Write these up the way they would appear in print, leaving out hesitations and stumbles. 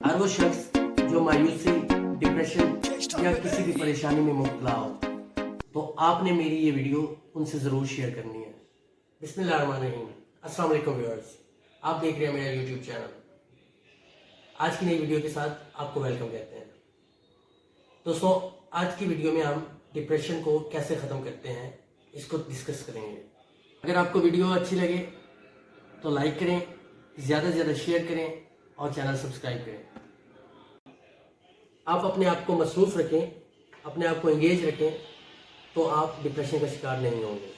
हर वो शख्स जो मायूसी, डिप्रेशन या किसी भी परेशानी में मुब्तला हो, तो आपने मेरी ये वीडियो उनसे ज़रूर शेयर करनी है। बिस्मिल्लाहिर्रहमानिर्रहीम। अस्सलाम वालेकुम व्यूअर्स, आप देख रहे हैं मेरा यूट्यूब चैनल। आज की नई वीडियो के साथ आपको वेलकम कहते हैं। दोस्तों, आज की वीडियो में हम डिप्रेशन को कैसे ख़त्म करते हैं इसको डिस्कस करेंगे। अगर आपको वीडियो अच्छी लगे तो लाइक करें, ज़्यादा से ज़्यादा शेयर करें और चैनल सब्सक्राइब करें। आप अपने आप को मसरूफ़ रखें, अपने आप को एंगेज रखें, तो आप डिप्रेशन का शिकार नहीं होंगे।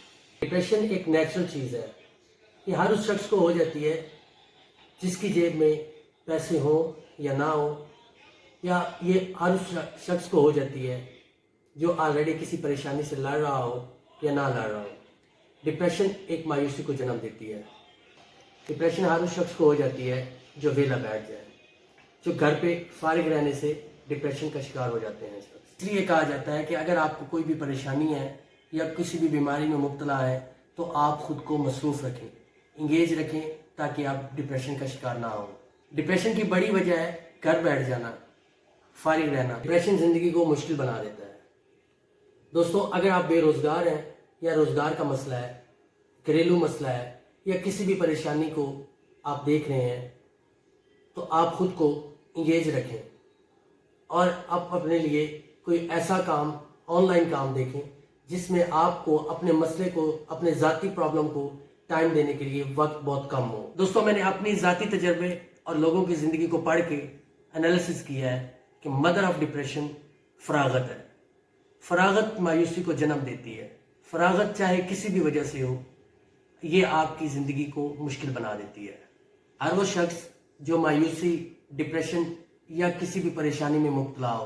डिप्रेशन एक नेचुरल चीज़ है, ये हर उस शख्स को हो जाती है जिसकी जेब में पैसे हो या ना हो, या ये हर उस शख्स को हो जाती है जो ऑलरेडी किसी परेशानी से लड़ रहा हो या ना लड़ रहा हो। डिप्रेशन एक मायूसी को जन्म देती है। डिप्रेशन हर उस शख्स को हो जाती है जो वेला बैठ जाए, जो घर पे फारिग रहने से डिप्रेशन का शिकार हो जाते हैं। इसलिए कहा जाता है कि अगर आपको कोई भी परेशानी है या किसी भी बीमारी में मुब्तला है तो आप खुद को मसरूफ़ रखें, इंगेज रखें, ताकि आप डिप्रेशन का शिकार ना हो। डिप्रेशन की बड़ी वजह है घर बैठ जाना, फारिग रहना। डिप्रेशन ज़िंदगी को मुश्किल बना देता है। दोस्तों, अगर आप बेरोज़गार हैं या रोज़गार का मसला है, घरेलू मसला है, या किसी भी परेशानी को आप देख रहे हैं, तो आप खुद को इंगेज रखें और आप अपने लिए कोई ऐसा काम, ऑनलाइन काम देखें जिसमें आपको अपने मसले को, अपने ज़ाती प्रॉब्लम को टाइम देने के लिए वक्त बहुत कम हो। दोस्तों, मैंने अपनी ज़ाती तजर्बे और लोगों की ज़िंदगी को पढ़ के एनालिसिस किया है कि मदर ऑफ डिप्रेशन फरागत है। फरागत मायूसी को जन्म देती है। फरागत चाहे किसी भी वजह से हो, ये आपकी ज़िंदगी को मुश्किल बना देती है। हर वो शख्स जो मायूसी, डिप्रेशन या किसी भी परेशानी में मुब्तला हो,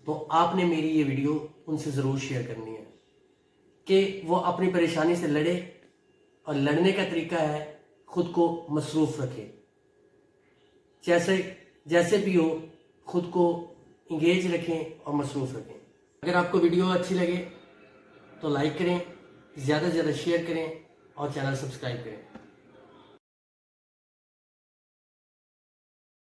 तो आपने मेरी ये वीडियो उनसे ज़रूर शेयर करनी है कि वो अपनी परेशानी से लड़े, और लड़ने का तरीका है खुद को मसरूफ़ रखे। जैसे भी हो, खुद को इंगेज रखें और मसरूफ़ रखें। अगर आपको वीडियो अच्छी लगे तो लाइक करें, ज़्यादा से ज़्यादा शेयर करें और चैनल सब्सक्राइब करें।